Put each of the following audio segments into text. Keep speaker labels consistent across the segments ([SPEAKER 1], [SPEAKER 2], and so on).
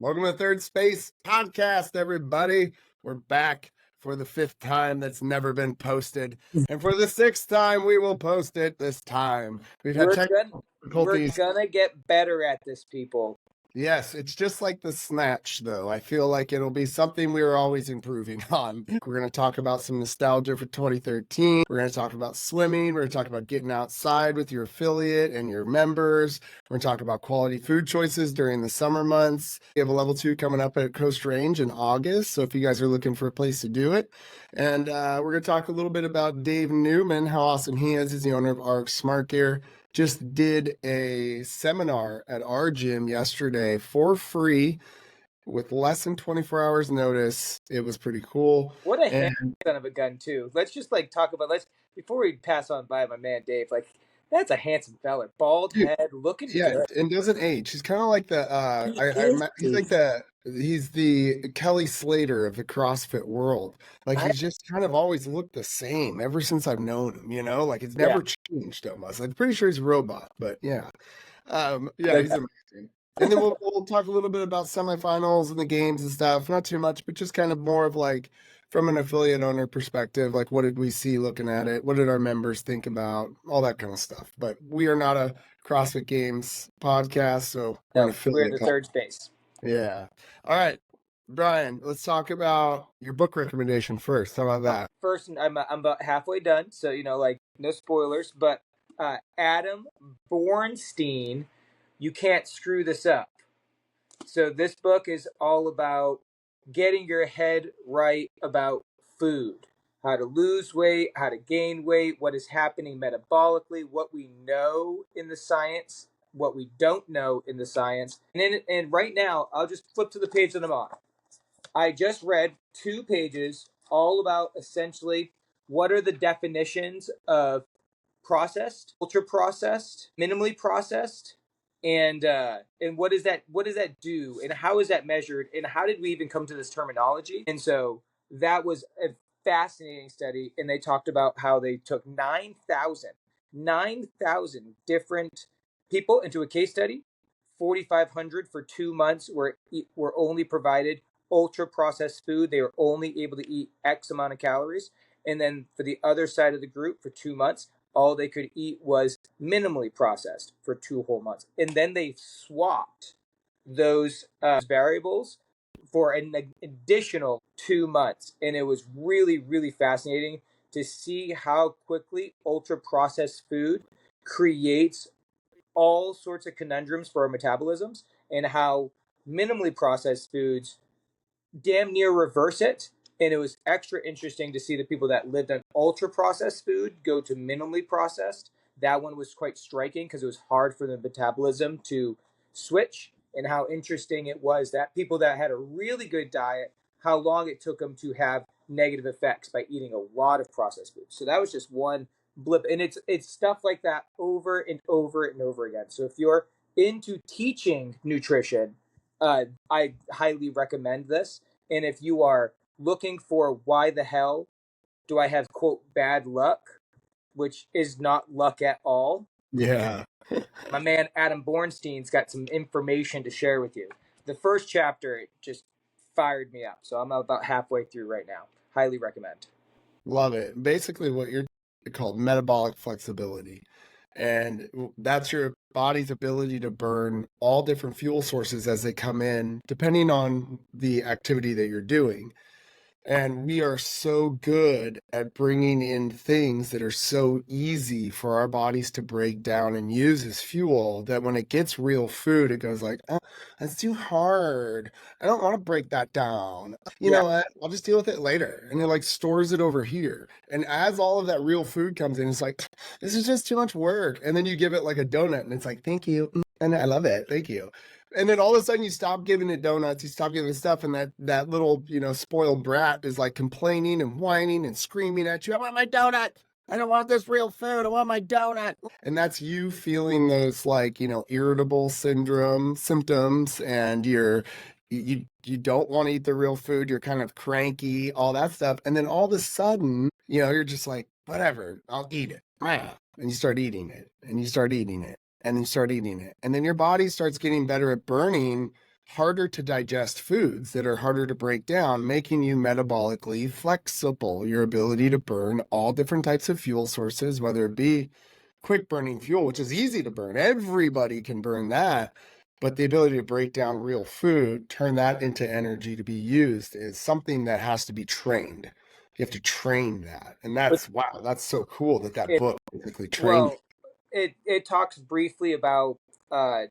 [SPEAKER 1] Welcome to Third Space Podcast, everybody. We're back for the 5th time that's never been posted. And for the 6th time, we will post it this time. We've had technical difficulties.
[SPEAKER 2] We're gonna get better at this, people.
[SPEAKER 1] Yes, it's just like the Snatch, though. I feel like it'll be something we're always improving on. We're going to talk about some nostalgia for 2013. We're going to talk about swimming. We're going to talk about getting outside with your affiliate and your members. We're going to talk about quality food choices during the summer months. We have a level 2 coming up at Coast Range in August, so if you guys are looking for a place to do it. And we're going to talk a little bit about Dave Newman, how awesome he is. He's the owner of RX Smart Gear. Just did a seminar at our gym yesterday for free with less than 24 hours notice. It was pretty cool.
[SPEAKER 2] What a handsome son of a gun, too. Let's just talk about, before we pass on by my man Dave, that's a handsome fella. Bald head, looking good.
[SPEAKER 1] And doesn't age. He's kind of like he's the Kelly Slater of the CrossFit world. He's just kind of always looked the same ever since I've known him, it's never changed almost. I'm pretty sure he's a robot, but yeah. He's amazing. And then we'll talk a little bit about semifinals and the games and stuff. Not too much, but just kind of more of from an affiliate owner perspective, what did we see looking at it? What did our members think about? All that kind of stuff. But we are not a CrossFit Games podcast, so
[SPEAKER 2] we're the Third Space.
[SPEAKER 1] Yeah. All right, Brian, let's talk about your book recommendation first. How about that?
[SPEAKER 2] First, I'm about halfway done, so no spoilers. But Adam Bornstein, You Can't Screw This Up. So this book is all about getting your head right about food, how to lose weight, how to gain weight, what is happening metabolically, what we know in the science, what we don't know in the science. And right now, I'll just flip to the page that I'm on. I just read 2 pages all about essentially what are the definitions of processed, ultra processed, minimally processed, and what does that do, and how is that measured, and how did we even come to this terminology? And so that was a fascinating study, and they talked about how they took 9,000 different people into a case study. 4,500 for 2 months were only provided ultra processed food. They were only able to eat X amount of calories. And then for the other side of the group, for 2 months, all they could eat was minimally processed for 2 whole months. And then they swapped those variables for an additional 2 months. And it was really, really fascinating to see how quickly ultra processed food creates all sorts of conundrums for our metabolisms, and how minimally processed foods damn near reverse it. And it was extra interesting to see the people that lived on ultra processed food go to minimally processed. That one was quite striking because it was hard for the metabolism to switch, and how interesting it was that people that had a really good diet, how long it took them to have negative effects by eating a lot of processed food. So that was just one blip, and it's stuff like that over and over and over again. So if you're into teaching nutrition, I highly recommend this. And if you are looking for why the hell do I have, quote, bad luck, which is not luck at all.
[SPEAKER 1] Yeah.
[SPEAKER 2] My man Adam Bornstein's got some information to share with you. The first chapter just fired me up. So I'm about halfway through right now. Highly recommend.
[SPEAKER 1] Love it. Basically what you're called metabolic flexibility. And that's your body's ability to burn all different fuel sources as they come in, depending on the activity that you're doing. And we are so good at bringing in things that are so easy for our bodies to break down and use as fuel that when it gets real food, it goes oh, that's too hard. I don't want to break that down. You know what? I'll just deal with it later. And it stores it over here. And as all of that real food comes in, it's this is just too much work. And then you give it a donut and it's thank you. And I love it. Thank you. And then all of a sudden you stop giving it donuts, you stop giving it stuff, and that little, spoiled brat is complaining and whining and screaming at you, I want my donut. I don't want this real food. I want my donut. And that's you feeling those irritable syndrome symptoms, and you don't want to eat the real food. You're kind of cranky, all that stuff. And then all of a sudden, you're just whatever, I'll eat it. And you start eating it, and you start eating it. And then start eating it. And then your body starts getting better at burning harder to digest foods that are harder to break down, making you metabolically flexible. Your ability to burn all different types of fuel sources, whether it be quick burning fuel, which is easy to burn, everybody can burn that. But the ability to break down real food, turn that into energy to be used, is something that has to be trained. You have to train that. And
[SPEAKER 2] But
[SPEAKER 1] that's, wow, that's so cool that that
[SPEAKER 2] it,
[SPEAKER 1] book basically trained.
[SPEAKER 2] well, it talks briefly about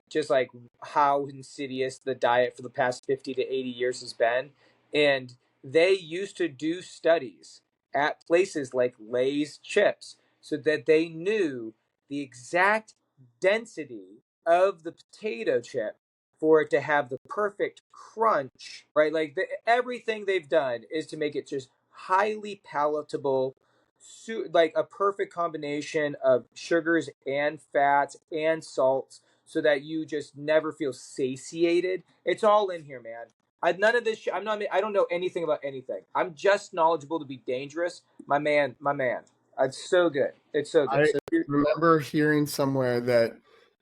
[SPEAKER 2] just like how insidious the diet for the past 50 to 80 years has been, and they used to do studies at places like Lay's chips so that they knew the exact density of the potato chip for it to have the perfect crunch, right? Like everything they've done is to make it just highly palatable, like a perfect combination of sugars and fats and salts so that you just never feel satiated. It's all in here, man. None of this. I'm not. I don't know anything about anything. I'm just knowledgeable to be dangerous, my man. My man. It's so good. It's so good.
[SPEAKER 1] I
[SPEAKER 2] So
[SPEAKER 1] remember hearing somewhere that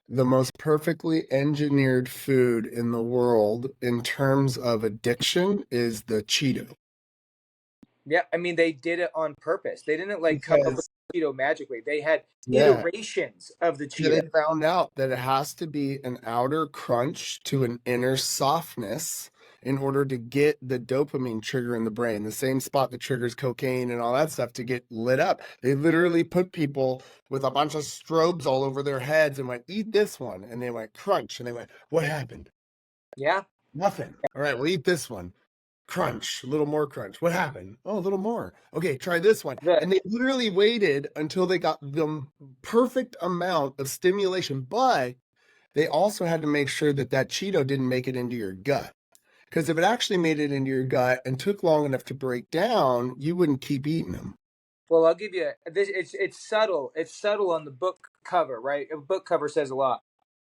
[SPEAKER 1] the most perfectly engineered food in the world in terms of addiction is the Cheeto.
[SPEAKER 2] yeah, I mean they did it on purpose. They didn't like come up with
[SPEAKER 1] Because,
[SPEAKER 2] Cheeto magically. They had
[SPEAKER 1] yeah,
[SPEAKER 2] iterations of the
[SPEAKER 1] yeah,
[SPEAKER 2] Cheeto.
[SPEAKER 1] they found out that it has to be an outer crunch to an inner softness in order to get the dopamine trigger in the brain, the same spot that triggers cocaine and all that stuff to get lit up. They literally put people with a bunch of strobes all over their heads and went, eat this one. And they went, crunch. And they went, what happened?
[SPEAKER 2] Yeah.
[SPEAKER 1] Nothing. All right, we'll eat this one. Crunch, a little more crunch. What happened? Oh, a little more. Okay, try this one.
[SPEAKER 2] The
[SPEAKER 1] And they literally waited until they got the perfect amount of stimulation, but they also had to make sure that that Cheeto didn't make it into your gut. Because if it actually made it into your gut and took long enough to break down, you wouldn't keep eating them.
[SPEAKER 2] Well, I'll give you this. It's subtle. It's subtle on the book cover, right? A book cover says a lot.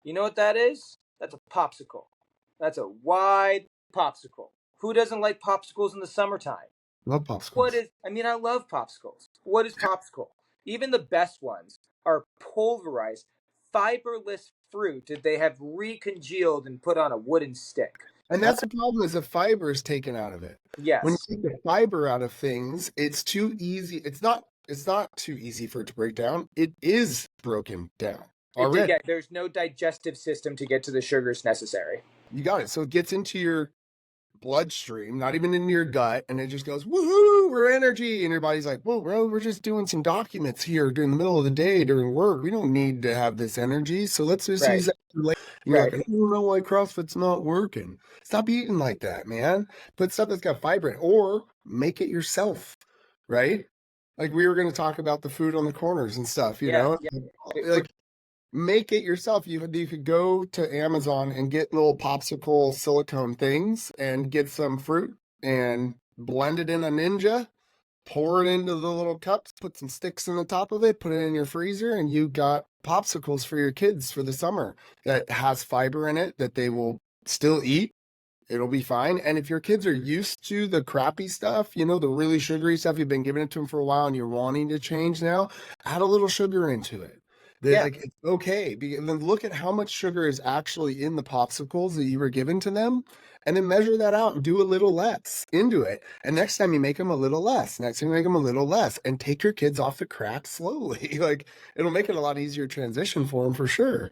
[SPEAKER 2] You know what that is? That's a popsicle. That's a wide popsicle. Who doesn't like popsicles in the summertime?
[SPEAKER 1] Love
[SPEAKER 2] What
[SPEAKER 1] popsicles.
[SPEAKER 2] is? I mean, I love popsicles. What is popsicle? Even the best ones are pulverized, fiberless fruit that they have recongealed and put on a wooden stick.
[SPEAKER 1] And
[SPEAKER 2] Now,
[SPEAKER 1] that's the problem is the fiber is taken out of it. When
[SPEAKER 2] yes,
[SPEAKER 1] you take the fiber out of things, it's too easy. It's not too easy for it to break down. It is broken down
[SPEAKER 2] it did.
[SPEAKER 1] already.
[SPEAKER 2] Yeah, there's no digestive system to get to the sugars necessary.
[SPEAKER 1] You got it. So it gets into your bloodstream, not even in your gut, and it just goes, woohoo, we're energy. And your body's like, whoa, bro, we're just doing some documents here during the middle of the day during work. We don't need to have this energy. So let's just
[SPEAKER 2] Right.
[SPEAKER 1] use that later. And you're
[SPEAKER 2] Right.
[SPEAKER 1] like, I don't know why CrossFit's not working. Stop eating like that, man. Put stuff that's got fiber in it, or make it yourself, right? Like we were going to talk about the food on the corners and stuff, you
[SPEAKER 2] Yeah.
[SPEAKER 1] know?
[SPEAKER 2] Yeah.
[SPEAKER 1] Like make it yourself. You could go to Amazon and get little popsicle silicone things and get some fruit and blend it in a Ninja, pour it into the little cups, put some sticks in the top of it, put it in your freezer, and you got popsicles for your kids for the summer that has fiber in it that they will still eat. It'll be fine. And if your kids are used to the crappy stuff, the really sugary stuff, you've been giving it to them for a while and you're wanting to change now, add a little sugar into it.
[SPEAKER 2] Yeah.
[SPEAKER 1] Like it's okay. And then look at how much sugar is actually in the popsicles that you were given to them. And then measure that out and do a little less into it. And next time you make them a little less. Next time you make them a little less. And take your kids off the crap slowly. Like it'll make it a lot easier transition for them for sure.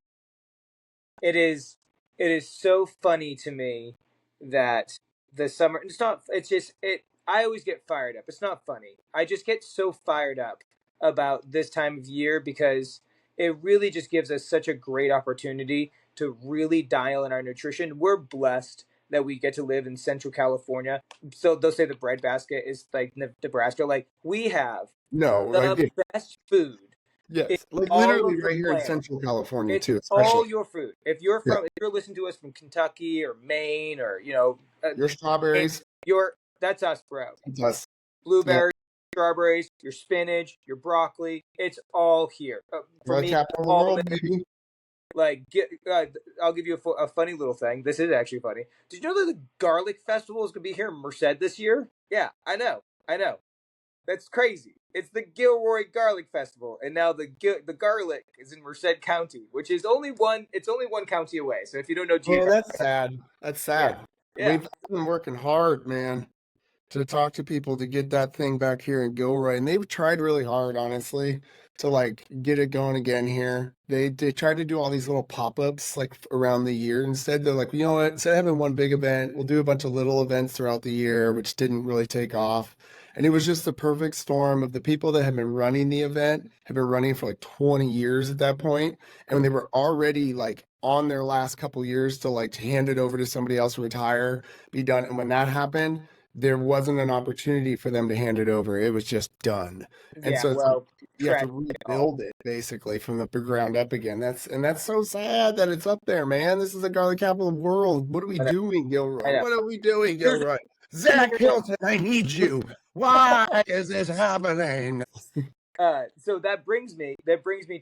[SPEAKER 2] It is. It is so funny to me that the summer. It's not. It's just. It. I always get fired up. It's not funny. I just get so fired up about this time of year because it really just gives us such a great opportunity to really dial in our nutrition. We're blessed that we get to live in Central California. So they'll say the breadbasket is like Nebraska. Like we have
[SPEAKER 1] No, like
[SPEAKER 2] the best food in
[SPEAKER 1] yes. Like
[SPEAKER 2] all
[SPEAKER 1] literally
[SPEAKER 2] of the
[SPEAKER 1] right here in
[SPEAKER 2] planet.
[SPEAKER 1] Central California
[SPEAKER 2] It's
[SPEAKER 1] too, especially.
[SPEAKER 2] all your food.
[SPEAKER 1] Yeah.
[SPEAKER 2] If you're listening to us from Kentucky or Maine or
[SPEAKER 1] Your strawberries,
[SPEAKER 2] you're that's us, bro.
[SPEAKER 1] it's us. Yeah.
[SPEAKER 2] Blueberries, strawberries, your spinach, your broccoli. It's all here. For
[SPEAKER 1] We're the
[SPEAKER 2] me,
[SPEAKER 1] capital of the
[SPEAKER 2] all of
[SPEAKER 1] world,
[SPEAKER 2] it.
[SPEAKER 1] baby.
[SPEAKER 2] Like, I'll give you a funny little thing. This is actually funny. Did you know that the garlic festival is gonna be here in Merced this year? Yeah, I know. I know. That's crazy. It's the Gilroy Garlic Festival, and now the garlic is in Merced County, which is only one. It's only one county away. So if you don't know
[SPEAKER 1] Oh,
[SPEAKER 2] geography,
[SPEAKER 1] that's sad. That's
[SPEAKER 2] yeah,
[SPEAKER 1] sad.
[SPEAKER 2] yeah,
[SPEAKER 1] We've been working hard, man, to talk to people to get that thing back here in Gilroy, and they've tried really hard, honestly, to like get it going again here. They tried to do all these little pop-ups like around the year. Instead, they're like, you know what? Instead of having one big event, we'll do a bunch of little events throughout the year, which didn't really take off. And it was just the perfect storm of the people that had been running the event had been running for like 20 years at that point, and they were already like on their last couple years to like hand it over to somebody else, retire, be done. And when that happened, there wasn't an opportunity for them to hand it over. It was just done. And
[SPEAKER 2] yeah.
[SPEAKER 1] so it's like
[SPEAKER 2] Well,
[SPEAKER 1] you have to
[SPEAKER 2] tragic.
[SPEAKER 1] rebuild it basically from the ground up again. That's so sad that it's up there, man. This is the garlic capital of the world. What are we
[SPEAKER 2] I know.
[SPEAKER 1] doing,
[SPEAKER 2] I
[SPEAKER 1] Gilroy?
[SPEAKER 2] know.
[SPEAKER 1] What are we doing,
[SPEAKER 2] Here's
[SPEAKER 1] Gilroy?
[SPEAKER 2] the
[SPEAKER 1] Zach
[SPEAKER 2] scenario.
[SPEAKER 1] Hilton, I need you. Why is this happening?
[SPEAKER 2] So that brings me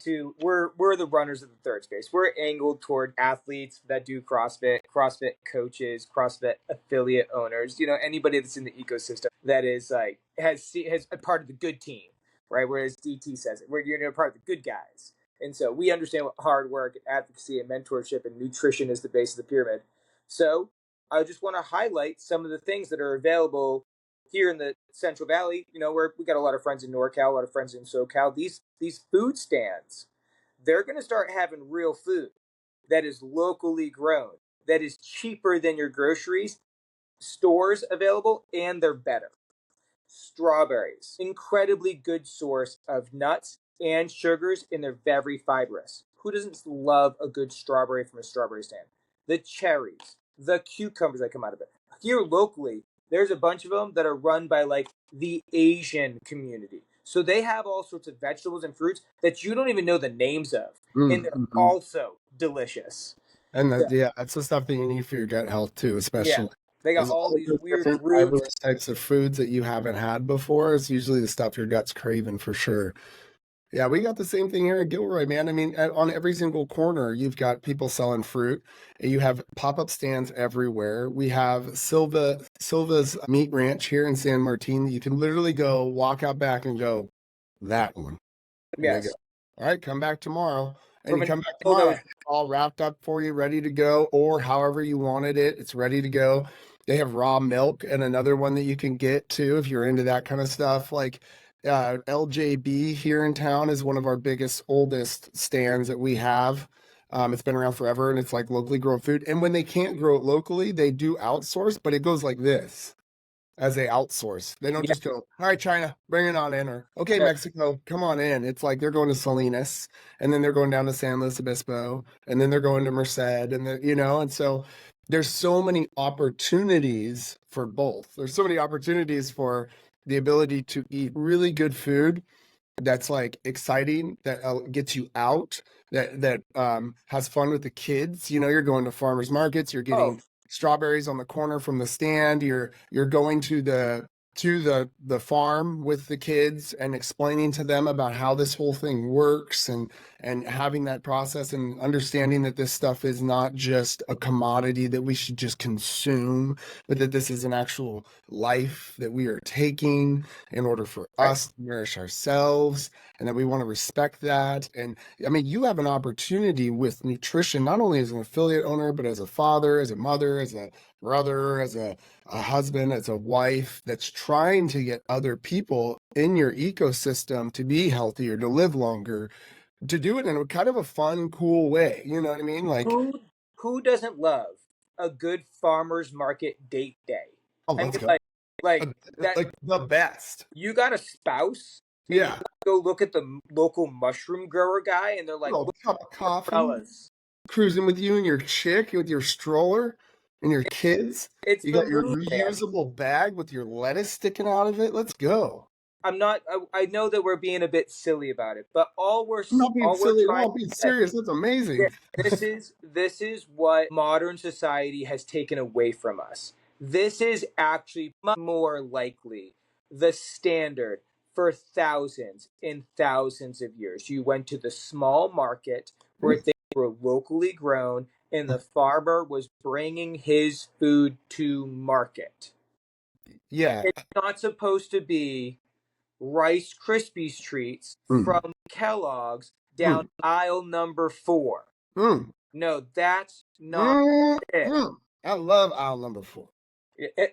[SPEAKER 2] to we're the runners of the third space. We're angled toward athletes that do CrossFit, CrossFit coaches, CrossFit affiliate owners. You know, anybody that's in the ecosystem that is like has a part of the good team, right? Whereas DT says it, where you're part of the good guys. And so we understand what hard work and advocacy and mentorship and nutrition is the base of the pyramid. So I just want to highlight some of the things that are available here in the Central Valley. You know, where we got a lot of friends in NorCal, a lot of friends in SoCal. These food stands, they're going to start having real food that is locally grown, that is cheaper than your groceries stores available, and they're better. Strawberries, incredibly good source of nuts and sugars, and they're very fibrous. Who doesn't love a good strawberry from a strawberry stand? The cherries, the cucumbers that come out of it. Here locally, there's a bunch of them that are run by like the Asian community. So they have all sorts of vegetables and fruits that you don't even know the names of, and they're
[SPEAKER 1] Mm-hmm.
[SPEAKER 2] also delicious.
[SPEAKER 1] And
[SPEAKER 2] So,
[SPEAKER 1] yeah, that's the stuff that you need for your gut health too,
[SPEAKER 2] yeah,
[SPEAKER 1] especially.
[SPEAKER 2] they got
[SPEAKER 1] Is
[SPEAKER 2] all
[SPEAKER 1] all of
[SPEAKER 2] these
[SPEAKER 1] those
[SPEAKER 2] weird
[SPEAKER 1] different
[SPEAKER 2] roots.
[SPEAKER 1] fibrous types of foods that you haven't had before is usually the stuff your gut's craving for sure. Yeah, we got the same thing here at Gilroy, man. I mean, on every single corner, you've got people selling fruit. You have pop-up stands everywhere. We have Silva's Meat Ranch here in San Martin. You can literally go walk out back and go, that one. And they go,
[SPEAKER 2] Yes,
[SPEAKER 1] all right, come back tomorrow. And
[SPEAKER 2] from
[SPEAKER 1] you
[SPEAKER 2] an
[SPEAKER 1] come back
[SPEAKER 2] animal that
[SPEAKER 1] tomorrow,
[SPEAKER 2] was
[SPEAKER 1] and it's all wrapped up for you, ready to go, or however you wanted it, it's ready to go. They have raw milk and another one that you can get too if you're into that kind of stuff. Like LJB here in town is one of our biggest, oldest stands that we have. It's been around forever and it's like locally grown food. And when they can't grow it locally, they do outsource, but it goes like this as they outsource. They don't
[SPEAKER 2] yeah,
[SPEAKER 1] just go, all right, China, bring it on in, or okay,
[SPEAKER 2] no,
[SPEAKER 1] Mexico, come on in. It's like they're going to Salinas, and then they're going down to San Luis Obispo, and then they're going to Merced, and and so there's so many opportunities for both. There's so many opportunities for the ability to eat really good food that's like exciting, that gets you out, that has fun with the kids. You know, you're going to farmers markets, you're
[SPEAKER 2] oh,
[SPEAKER 1] getting strawberries on the corner from the stand, you're going to the farm with the kids and explaining to them about how this whole thing works, and having that process and understanding that this stuff is not just a commodity that we should just consume, but that this is an actual life that we are taking in order for
[SPEAKER 2] right.
[SPEAKER 1] us to nourish ourselves, and that we want to respect that. And I mean, you have an opportunity with nutrition, not only as an affiliate owner, but as a father, as a mother, as a brother, as a husband, as a wife that's trying to get other people in your ecosystem to be healthier, to live longer, to do it in a kind of a fun, cool way. You know what I mean? Like,
[SPEAKER 2] Who doesn't love a good farmers market date day?
[SPEAKER 1] oh,
[SPEAKER 2] I mean,
[SPEAKER 1] let's go.
[SPEAKER 2] like that.
[SPEAKER 1] Like the best.
[SPEAKER 2] You got a spouse, and you
[SPEAKER 1] Yeah.
[SPEAKER 2] go look at the local mushroom grower guy, and they're like,
[SPEAKER 1] Little
[SPEAKER 2] "Look,
[SPEAKER 1] cup of coffee,
[SPEAKER 2] fellas,
[SPEAKER 1] cruising with you and your chick, with your stroller and your kids.
[SPEAKER 2] it's
[SPEAKER 1] You
[SPEAKER 2] the
[SPEAKER 1] got your
[SPEAKER 2] mood, man."
[SPEAKER 1] reusable bag with your lettuce sticking out of it. Let's go.
[SPEAKER 2] I'm not. I know that we're being a bit silly about it, but
[SPEAKER 1] I'm not being
[SPEAKER 2] all we're
[SPEAKER 1] silly at
[SPEAKER 2] trying
[SPEAKER 1] all.
[SPEAKER 2] to
[SPEAKER 1] I'm being
[SPEAKER 2] say.
[SPEAKER 1] serious. That's
[SPEAKER 2] Yeah,
[SPEAKER 1] amazing.
[SPEAKER 2] this is what modern society has taken away from us. This is actually much more likely the standard for thousands and thousands of years. You went to the small market where things were locally grown, and the farmer was bringing his food to market.
[SPEAKER 1] Yeah.
[SPEAKER 2] It's not supposed to be Rice Krispies treats
[SPEAKER 1] Mm,
[SPEAKER 2] from Kellogg's down
[SPEAKER 1] mm,
[SPEAKER 2] aisle number 4.
[SPEAKER 1] mm,
[SPEAKER 2] No, that's not
[SPEAKER 1] mm,
[SPEAKER 2] it.
[SPEAKER 1] mm. I love aisle number 4.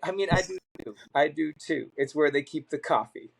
[SPEAKER 2] I mean, I do too. I do too. It's where they keep the coffee.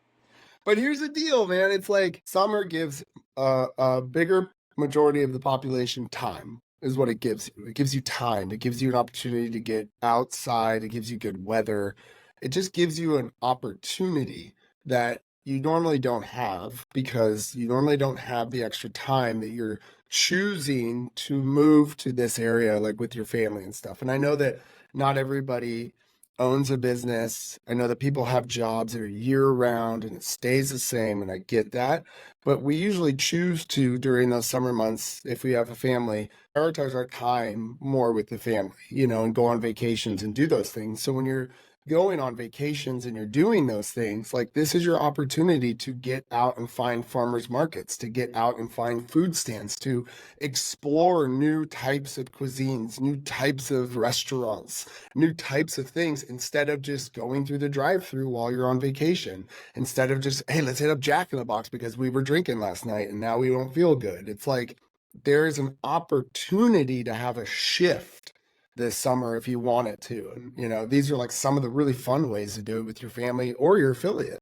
[SPEAKER 1] But here's the deal, man. It's like summer gives a bigger majority of the population time, is what it gives you. It gives you time. It gives you an opportunity to get outside. It gives you good weather. It just gives you an opportunity that you normally don't have because you normally don't have the extra time that you're choosing to move to this area, like with your family and stuff. And I know that not everybody owns a business. I know that people have jobs that are year round and it stays the same, and I get that. But we usually choose to, during those summer months, if we have a family, prioritize our time more with the family, and go on vacations and do those things. So when you're going on vacations and you're doing those things, like this is your opportunity to get out and find farmers markets, to get out and find food stands, to explore new types of cuisines, new types of restaurants, new types of things instead of just going through the drive-through while you're on vacation. Instead of just, hey, let's hit up Jack in the Box because we were drinking last night and now we don't feel good. It's like there is an opportunity to have a shift this summer if you want it to. And these are like some of the really fun ways to do it with your family or your affiliate.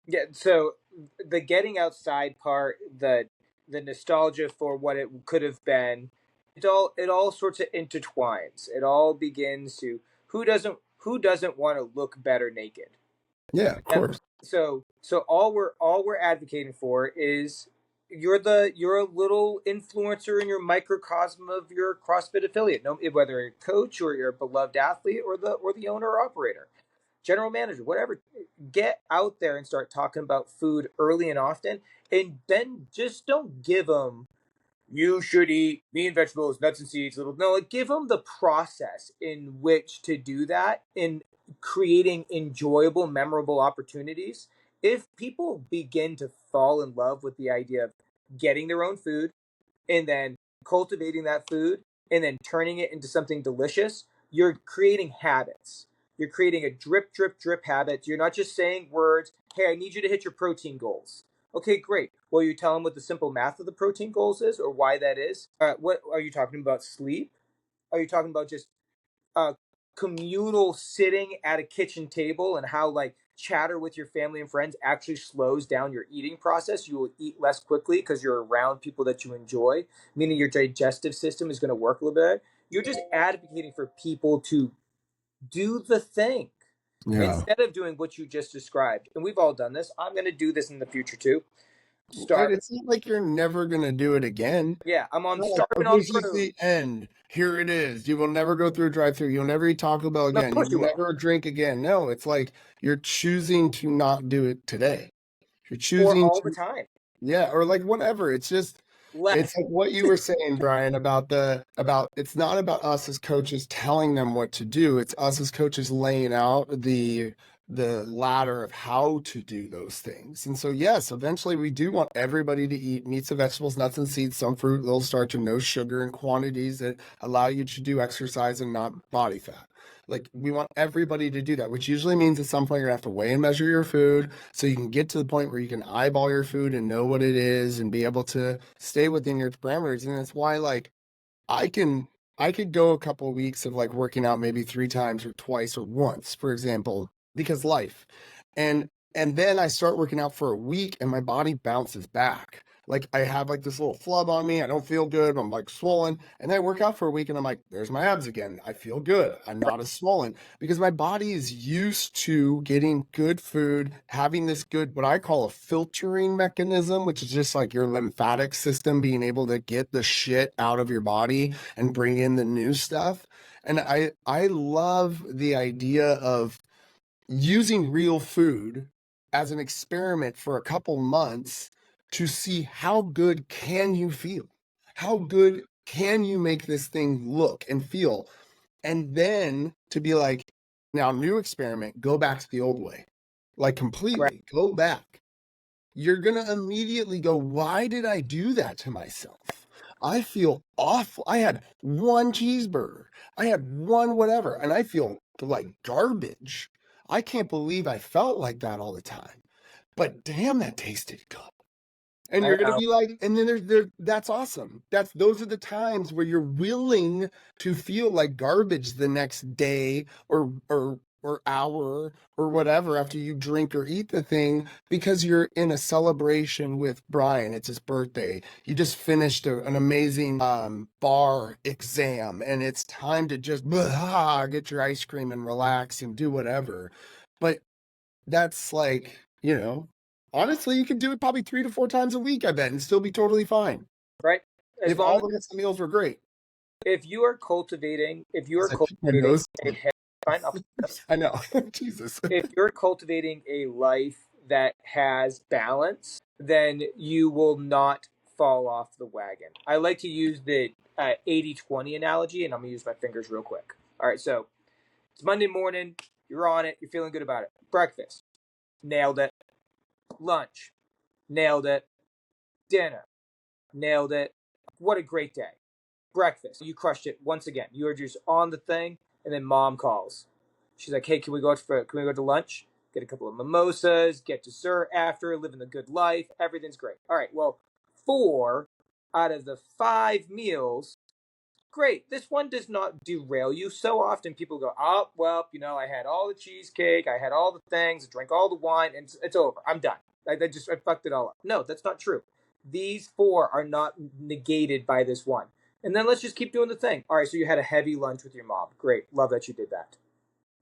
[SPEAKER 2] Yeah, so the getting outside part, the nostalgia for what it could have been, it all sorts of intertwines. It all begins to who doesn't want to look better naked?
[SPEAKER 1] Yeah, of
[SPEAKER 2] Yeah.
[SPEAKER 1] course.
[SPEAKER 2] So all we're advocating for is you're a little influencer in your microcosm of your CrossFit affiliate. No, whether you're a coach or you're a beloved athlete or the owner or operator, general manager, whatever. Get out there and start talking about food early and often, and then just don't give them you should eat meat and vegetables, nuts and seeds. Little no, like give them the process in which to do that in creating enjoyable, memorable opportunities. If people begin to fall in love with the idea of getting their own food and then cultivating that food and then turning it into something delicious, you're creating habits. You're creating a drip, drip, drip habit. You're not just saying words, hey, I need you to hit your protein goals. Okay, great. Well, you tell them what the simple math of the protein goals is or why that is. What are you talking about? Sleep? Are you talking about just uh, communal sitting at a kitchen table and how like chatter with your family and friends actually slows down your eating process? You will eat less quickly because you're around people that you enjoy, meaning your digestive system is going to work a little bit. You're just advocating for people to do the thing
[SPEAKER 1] Yeah.
[SPEAKER 2] instead of doing what you just described. And we've all done this. I'm going to do this in the future too.
[SPEAKER 1] Right.
[SPEAKER 2] Starving.
[SPEAKER 1] It's not like you're never going to do it again.
[SPEAKER 2] Yeah, I'm on
[SPEAKER 1] Not like, oh,
[SPEAKER 2] starving on
[SPEAKER 1] this is
[SPEAKER 2] fruit.
[SPEAKER 1] the end. Here it is. You will never go through a drive-through. You'll never eat Taco Bell
[SPEAKER 2] Of
[SPEAKER 1] again. You
[SPEAKER 2] course you
[SPEAKER 1] will
[SPEAKER 2] will.
[SPEAKER 1] never drink again. No, it's like you're choosing to not do it today. You're
[SPEAKER 2] Or
[SPEAKER 1] choosing
[SPEAKER 2] all the
[SPEAKER 1] to,
[SPEAKER 2] time.
[SPEAKER 1] yeah, or like whatever. It's just,
[SPEAKER 2] Less.
[SPEAKER 1] it's like what you were saying, Brian, about it's not about us as coaches telling them what to do. It's us as coaches laying out the ladder of how to do those things. And so yes, eventually we do want everybody to eat meats and vegetables, nuts and seeds, some fruit, little starch, and no sugar in quantities that allow you to do exercise and not body fat. Like we want everybody to do that, which usually means at some point you're gonna have to weigh and measure your food so you can get to the point where you can eyeball your food and know what it is and be able to stay within your parameters. And that's why like I can I could go a couple of weeks of like working out maybe 3 times or twice or once, for example, because life. And then I start working out for a week and my body bounces back. Like I have like this little flub on me. I don't feel good. I'm like swollen. And then I work out for a week and I'm like, there's my abs again. I feel good. I'm not as swollen because my body is used to getting good food, having this good, what I call a filtering mechanism, which is just like your lymphatic system being able to get the shit out of your body and bring in the new stuff. And I love the idea of using real food as an experiment for a couple months to see how good can you feel? How good can you make this thing look and feel? And then to be like, now new experiment, go back to the old way. Like
[SPEAKER 2] Right.
[SPEAKER 1] completely go back. You're going to immediately go, why did I do that to myself? I feel awful. I had one cheeseburger. I had one whatever, and I feel like garbage. I can't believe I felt like that all the time. but damn, that tasted good. And
[SPEAKER 2] I
[SPEAKER 1] you're gonna
[SPEAKER 2] know.
[SPEAKER 1] be like, and then there that's awesome. Those are the times where you're willing to feel like garbage the next day or hour or whatever after you drink or eat the thing because you're in a celebration with Brian. It's his birthday. You just finished an amazing bar exam and it's time to just get your ice cream and relax and do whatever. But that's like, honestly, you could do it probably 3 to 4 times a week, I bet, and still be totally fine.
[SPEAKER 2] Right? As
[SPEAKER 1] If
[SPEAKER 2] long
[SPEAKER 1] all the rest of the meals were great.
[SPEAKER 2] if you are cultivating if you
[SPEAKER 1] As
[SPEAKER 2] are
[SPEAKER 1] I pick my
[SPEAKER 2] cultivating
[SPEAKER 1] nose.
[SPEAKER 2] a fine,
[SPEAKER 1] I know. Jesus.
[SPEAKER 2] if you're cultivating a life that has balance, then you will not fall off the wagon. I like to use the 80-20 analogy, and I'm going to use my fingers real quick. All right, so it's Monday morning. You're on it. You're feeling good about it. Breakfast. Nailed it. Lunch. Nailed it. Dinner. Nailed it. What a great day. Breakfast. You crushed it once again. You are just on the thing, and then mom calls. She's like, "Hey, can we go to lunch? Get a couple of mimosas, get dessert after, living the good life. Everything's great." All right. Well, 4 out of the 5 meals, great. This one does not derail you. So often people go, "Oh, well, I had all the cheesecake, I had all the things, I drank all the wine, and it's over. I'm done. I fucked it all up." No, that's not true. These 4 are not negated by this one. And then let's just keep doing the thing. All right, so you had a heavy lunch with your mom. Great. Love that you did that.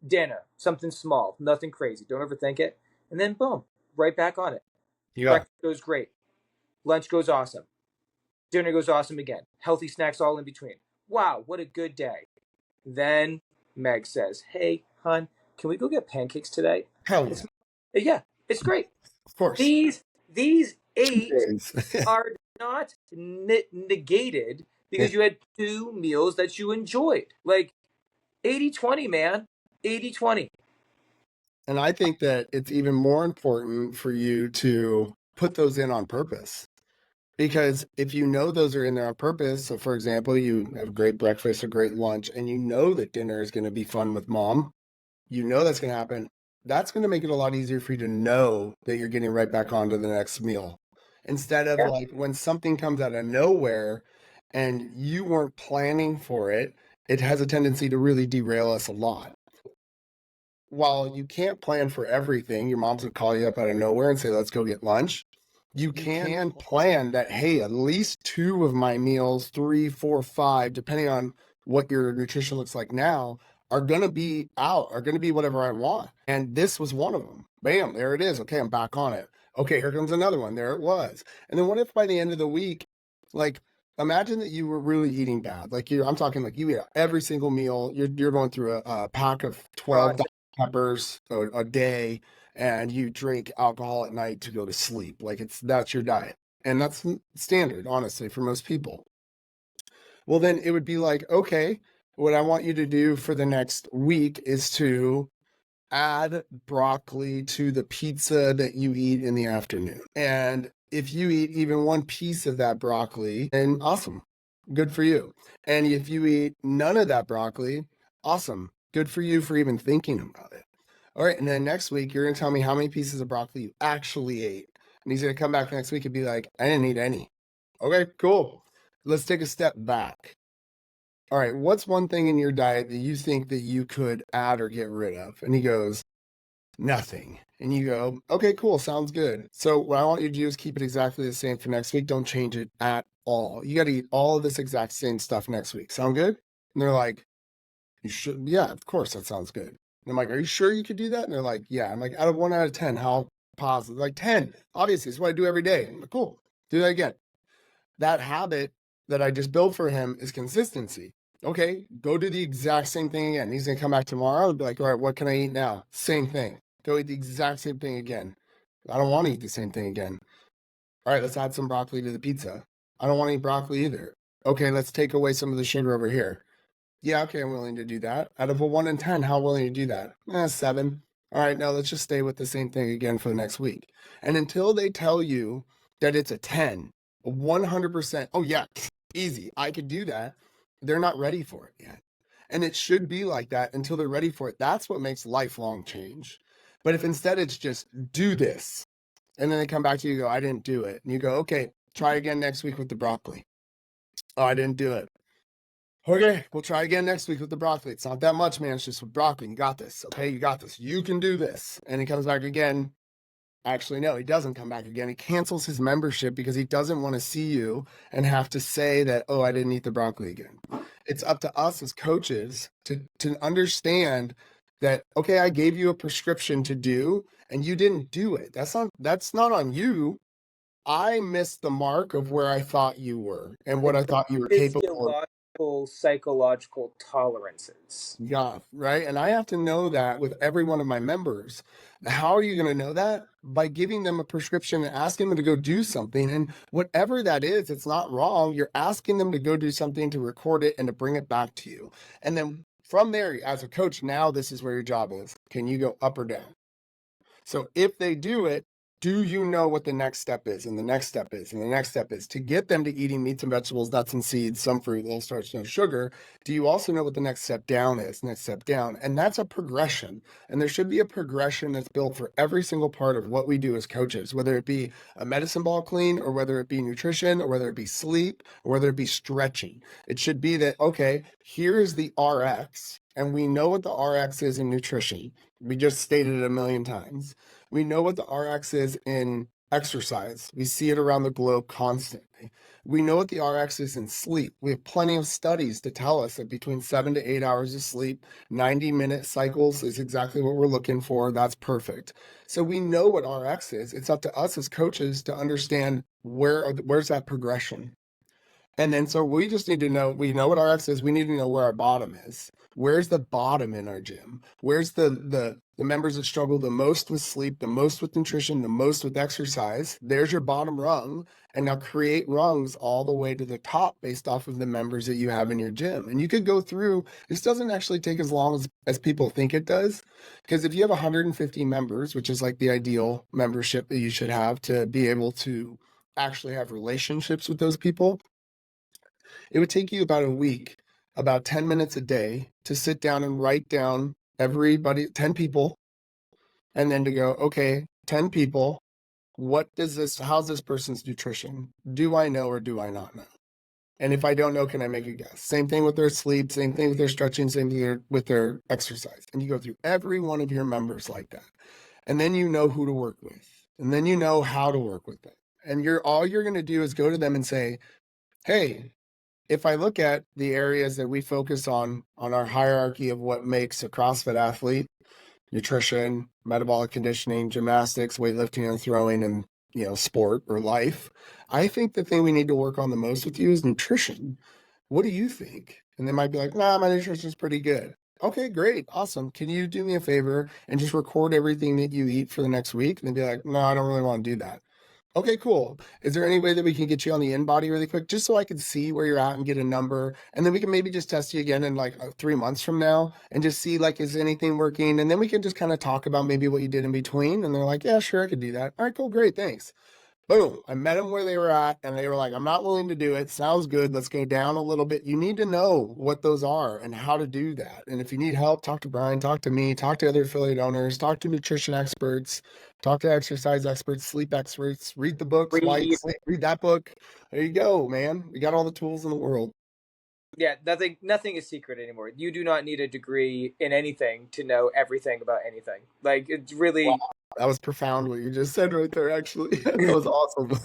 [SPEAKER 2] Dinner, something small, nothing crazy. Don't overthink it. And then boom, right back on it.
[SPEAKER 1] Yeah.
[SPEAKER 2] Breakfast goes great. Lunch goes awesome. Dinner goes awesome again. Healthy snacks all in between. Wow, what a good day. Then Meg says, "Hey, hon, can we go get pancakes today?"
[SPEAKER 1] Hell yeah.
[SPEAKER 2] It's yeah, it's great.
[SPEAKER 1] Of course.
[SPEAKER 2] These 8
[SPEAKER 1] Days.
[SPEAKER 2] are not negated
[SPEAKER 1] Yeah.
[SPEAKER 2] because you had 2 meals that you enjoyed. Like 80-20, man. 80-20.
[SPEAKER 1] And I think that it's even more important for you to put those in on purpose. Because if you know those are in there on purpose, so for example, you have a great breakfast, a great lunch, and you know that dinner is going to be fun with mom, you know that's going to happen. That's going to make it a lot easier for you to know that you're getting right back onto the next meal. Instead of
[SPEAKER 2] Yeah.
[SPEAKER 1] like when something comes out of nowhere and you weren't planning for it, it has a tendency to really derail us a lot. While you can't plan for everything, your mom's gonna call you up out of nowhere and say, let's go get lunch. You can plan that, hey, at least 2 of my meals, 3, 4, 5, depending on what your nutrition looks like now, are gonna be are gonna be whatever I want. And this was one of them. Bam, there it is. Okay, I'm back on it. Okay, here comes another one. There it was. And then what if by the end of the week, like imagine that you were really eating bad. Like I'm talking like you eat every single meal. You're going through a pack of 12
[SPEAKER 2] Process.
[SPEAKER 1] peppers a day and you drink alcohol at night to go to sleep. Like that's your diet. And that's standard, honestly, for most people. Well, then it would be like, okay, what I want you to do for the next week is to add broccoli to the pizza that you eat in the afternoon. And if you eat even one piece of that broccoli, then awesome. Good for you. And if you eat none of that broccoli, awesome. Good for you for even thinking about it. All right. And then next week, you're going to tell me how many pieces of broccoli you actually ate. And he's going to come back next week and be like, I didn't eat any. Okay, cool. Let's take a step back. All right. What's one thing in your diet that you think that you could add or get rid of? And he goes, nothing. And you go, okay, cool, sounds good. So what I want you to do is keep it exactly the same for next week. Don't change it at all. You got to eat all of this exact same stuff next week. Sound good? And they're like, you should, yeah, of course, that sounds good. And I'm like, are you sure you could do that? And they're like, yeah. I'm like, out of 1 out of 10, how positive? Like 10, obviously, it's what I do every day. I'm like, cool, do that again. That habit that I just built for him is consistency. Okay, go do the exact same thing again. He's gonna come back tomorrow and be like, all right, what can I eat now? Same thing. Go eat the exact same thing again. I don't want to eat the same thing again. All right, let's add some broccoli to the pizza. I don't want to eat broccoli either. Okay, let's take away some of the sugar over here. Yeah, okay, I'm willing to do that. Out of a 1 in 10, how willing to do that? 7. All right, now let's just stay with the same thing again for the next week. And until they tell you that it's a 10, a 100%, oh yeah, easy, I could do that, they're not ready for it yet. And it should be like that until they're ready for it. That's what makes lifelong change. But if instead it's just do this, And then they come back to you and go, I didn't do it. And you go, okay, try again next week with the broccoli. Oh, I didn't do it. Okay, we'll try again next week with the broccoli. It's not that much, man. It's just with broccoli. You got this. Okay, you got this. You can do this. And he comes back again. Actually, no, he doesn't come back again. He cancels his membership because he doesn't want to see you and have to say that, oh, I didn't eat the broccoli again. It's up to us as coaches to understand that, okay, I gave you a prescription to do and you didn't do it. That's not on you. I missed the mark of where I thought you were and what I thought you were capable of.
[SPEAKER 2] Physiological, psychological tolerances.
[SPEAKER 1] Yeah, right. And I have to know that with every one of my members. How are you going to know that? By giving them a prescription and asking them to go do something. And whatever that is, it's not wrong. You're asking them to go do something, to record it, and to bring it back to you. And then from there, as a coach, now this is where your job is. Can you go up or down? So if they do it, do you know what the next step is, and the next step is, and the next step is to get them to eating meats and vegetables, nuts and seeds, some fruit, low starch, no sugar? Do you also know what the next step down is? Next step down. And that's a progression. And there should be a progression that's built for every single part of what we do as coaches, whether it be a medicine ball clean, or whether it be nutrition, or whether it be sleep, or whether it be stretching. It should be that, okay, here's the RX, and we know what the RX is in nutrition. We just stated it a million times. We know what the RX is in exercise. We see it around the globe constantly. We know what the RX is in sleep. We have plenty of studies to tell us that between 7 to 8 hours of sleep, 90-minute cycles is exactly what we're looking for. That's perfect. So we know what RX is. It's up to us as coaches to understand where's that progression. And then so we just need to know, we know what RX is, we need to know where our bottom is. Where's the bottom in our gym? Where's the members that struggle the most with sleep, the most with nutrition, the most with exercise? There's your bottom rung. And now create rungs all the way to the top based off of the members that you have in your gym. And you could go through, this doesn't actually take as long as people think it does. Because if you have 150 members, which is like the ideal membership that you should have to be able to actually have relationships with those people, it would take you about a week, about 10 minutes a day to sit down and write down everybody, 10 people, and then to go, okay, 10 people, how's this person's nutrition? Do I know or do I not know? And if I don't know, can I make a guess? Same thing with their sleep, same thing with their stretching, same thing with their exercise. And you go through every one of your members like that. And then you know who to work with. And then you know how to work with them. And all you're going to do is go to them and say, hey, if I look at the areas that we focus on our hierarchy of what makes a CrossFit athlete, nutrition, metabolic conditioning, gymnastics, weightlifting and throwing, and sport or life, I think the thing we need to work on the most with you is nutrition. What do you think? And they might be like, nah, my nutrition is pretty good. Okay, great, awesome. Can you do me a favor and just record everything that you eat for the next week? And they'd be like, no, I don't really want to do that. Okay, cool. Is there any way that we can get you on the InBody really quick, just so I can see where you're at and get a number? And then we can maybe just test you again in like 3 months from now and just see like, is anything working? And then we can just kind of talk about maybe what you did in between. And they're like, yeah, sure, I could do that. All right, cool, great, thanks. Boom. I met them where they were at, and they were like, I'm not willing to do it. Sounds good. Let's go down a little bit. You need to know what those are and how to do that. And if you need help, talk to Brian, talk to me, talk to other affiliate owners, talk to nutrition experts, talk to exercise experts, sleep experts, read the books, Why You Sleep, read that book. There you go, man. We got all the tools in the world.
[SPEAKER 2] Yeah, nothing is secret anymore. You do not need a degree in anything to know everything about anything. Like, it's really...
[SPEAKER 1] Wow. That was profound what you just said right there, actually. That was awesome.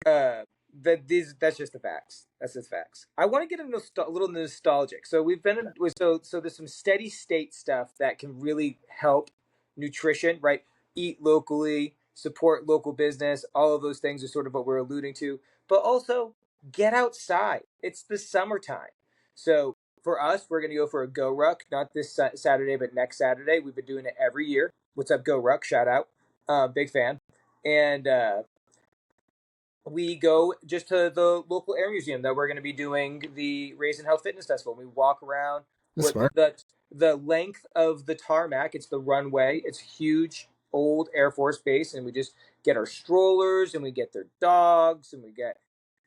[SPEAKER 2] That's just the facts. That's just facts. I want to get a little nostalgic. So we've been so there's some steady state stuff that can really help nutrition, right? Eat locally, support local business. All of those things are sort of what we're alluding to. But also get outside. It's the summertime. So for us, we're going to go for a Go Ruck, not this Saturday, but next Saturday. We've been doing it every year. What's up, Go Ruck? Shout out. Big fan. And we go just to the local air museum that we're going to be doing the Raise in Health Fitness Festival. We walk around with the length of the tarmac. It's the runway. It's huge, old Air Force base, and we just get our strollers and we get their dogs and we get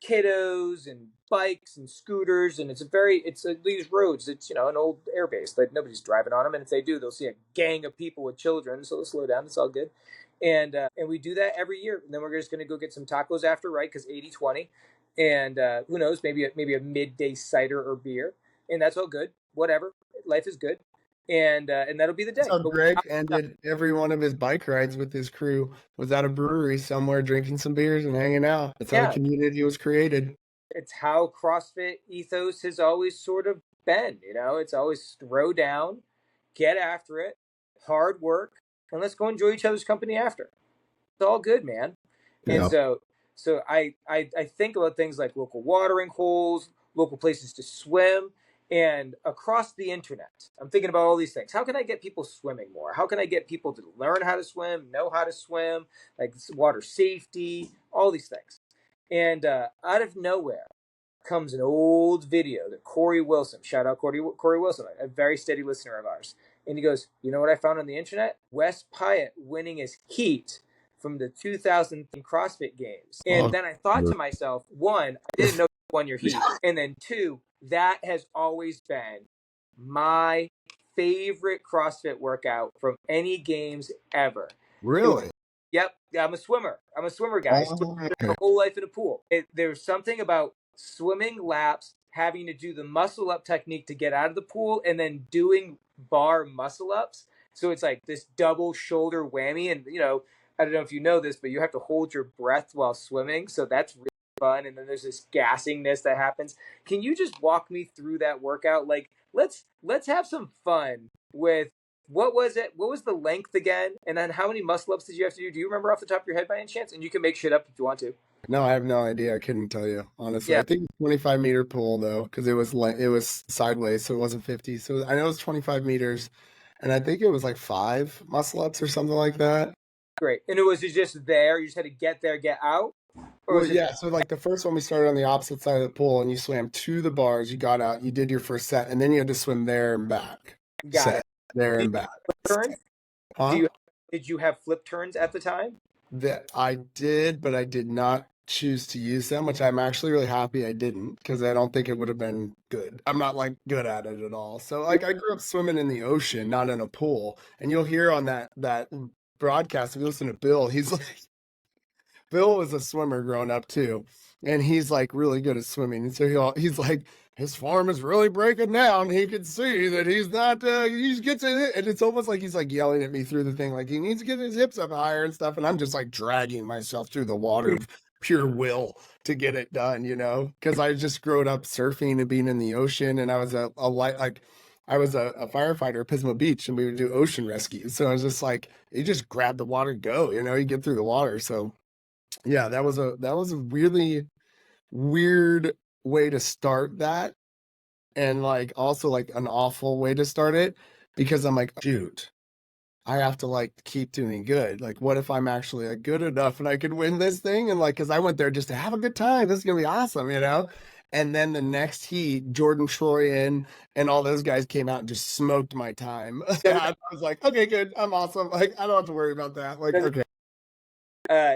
[SPEAKER 2] kiddos and bikes and scooters, and it's these roads. It's an old airbase, like nobody's driving on them, and if they do, they'll see a gang of people with children, so they'll slow down. It's all good, and we do that every year. And then we're just gonna go get some tacos after, right? Because 80-20, and who knows, maybe a midday cider or beer, and that's all good. Whatever, life is good, and that'll be the day.
[SPEAKER 1] So
[SPEAKER 2] But
[SPEAKER 1] Greg ended every one of his bike rides with his crew was at a brewery somewhere drinking some beers and hanging out. That's how the
[SPEAKER 2] yeah,
[SPEAKER 1] community was created.
[SPEAKER 2] it's how CrossFit ethos has always sort of been. It's always throw down, get after it, hard work, and let's go enjoy each other's company after. It's all good, man. And
[SPEAKER 1] Yeah.
[SPEAKER 2] so I think about things like local watering holes, local places to swim, and across the internet. I'm thinking about all these things. How can I get people swimming more? How can I get people to learn how to swim, know how to swim, like water safety, all these things. And out of nowhere comes an old video that Corey Wilson, shout out Corey Wilson, a very steady listener of ours. And he goes, you know what I found on the internet? Wes Pyatt winning his heat from the 2000 CrossFit Games. And
[SPEAKER 1] Oh,
[SPEAKER 2] then I thought to myself, one, I didn't know you won your heat. And then two, that has always been my favorite CrossFit workout from any games ever.
[SPEAKER 1] really?
[SPEAKER 2] Yep, I'm a swimmer. I'm a swimmer guy. I swam
[SPEAKER 1] Oh,
[SPEAKER 2] my
[SPEAKER 1] okay.
[SPEAKER 2] whole life in a pool. There's something about swimming laps, having to do the muscle up technique to get out of the pool, and then doing bar muscle ups. So it's like this double shoulder whammy. And, I don't know if you know this, but you have to hold your breath while swimming. So that's really fun. And then there's this gassingness that happens. Can you just walk me through that workout? Like, let's have some fun with what was it? What was the length again? And then how many muscle ups did you have to do? Do you remember off the top of your head by any chance? And you can make shit up if you want to.
[SPEAKER 1] No, I have no idea. I couldn't tell you honestly.
[SPEAKER 2] Yeah,
[SPEAKER 1] I think it's 25-meter pool though, because it was sideways, so it wasn't 50. So I know it was 25 meters, and I think it was like 5 muscle ups or something like that.
[SPEAKER 2] great. And it was just there. You just had to get there, get out, or
[SPEAKER 1] Well,
[SPEAKER 2] was it?
[SPEAKER 1] yeah. So like the first one, we started on the opposite side of the pool, and you swam to the bars. You got out, you did your first set, and then you had to swim there and back.
[SPEAKER 2] Got
[SPEAKER 1] Set
[SPEAKER 2] it.
[SPEAKER 1] there
[SPEAKER 2] Do you
[SPEAKER 1] and back.
[SPEAKER 2] have flip turns? Do
[SPEAKER 1] Huh?
[SPEAKER 2] you did you have flip turns at the time?
[SPEAKER 1] That I did, but I did not choose to use them, which I'm actually really happy I didn't because I don't think it would have been good. I'm not like good at it at all. So like I grew up swimming in the ocean, not in a pool. And you'll hear on that broadcast if you listen to Bill, he's like Bill was a swimmer growing up too, and he's like really good at swimming. And so he's like his form is really breaking down. He can see that he's not. He gets it, and it's almost like he's like yelling at me through the thing, like he needs to get his hips up higher and stuff. And I'm just like dragging myself through the water of pure will to get it done, because I just grew up surfing and being in the ocean, and I was a light like. I was a firefighter at Pismo Beach, and we would do ocean rescues. So I was just like, you just grab the water, go, you get through the water. So yeah, that was a really weird way to start that, and like also like an awful way to start it because I'm like, shoot, I have to like keep doing good. Like, what if I'm actually like good enough and I could win this thing? And like, because I went there just to have a good time. This is gonna be awesome. And then the next heat, Jordan Troyan and all those guys came out and just smoked my time. I was like, okay, good, I'm awesome. Like, I don't have to worry about that. Like, okay.
[SPEAKER 2] Uh,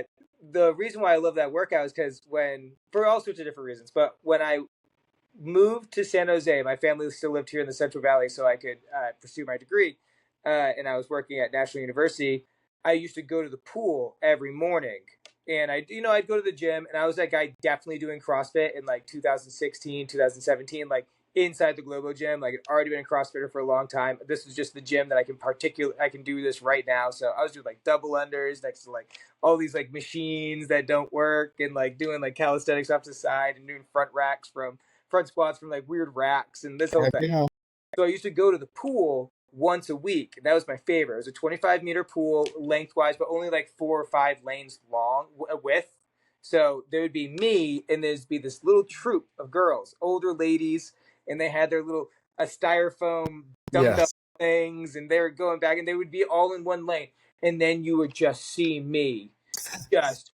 [SPEAKER 2] the reason why I love that workout is because for all sorts of different reasons, but when I moved to San Jose, my family still lived here in the Central Valley, so I could pursue my degree. And I was working at National University. I used to go to the pool every morning, and I'd go to the gym, and I was that guy definitely doing CrossFit in like 2016, 2017, like inside the Globo gym. Like I'd already been a CrossFitter for a long time. This was just the gym that I can do this right now. So I was doing like double unders next to like all these like machines that don't work, and like doing like calisthenics off to the side, and doing front squats from like weird racks and this whole
[SPEAKER 1] Heck
[SPEAKER 2] thing.
[SPEAKER 1] yeah.
[SPEAKER 2] So I used to go to the pool once a week. That was my favorite. It was a 25-meter pool lengthwise, but only like 4 or 5 lanes long width. So there would be me, and there'd be this little troop of girls, older ladies, and they had their little styrofoam dumbbell
[SPEAKER 1] Yes.
[SPEAKER 2] things, and they were going back, and they would be all in one lane. And then you would just see me just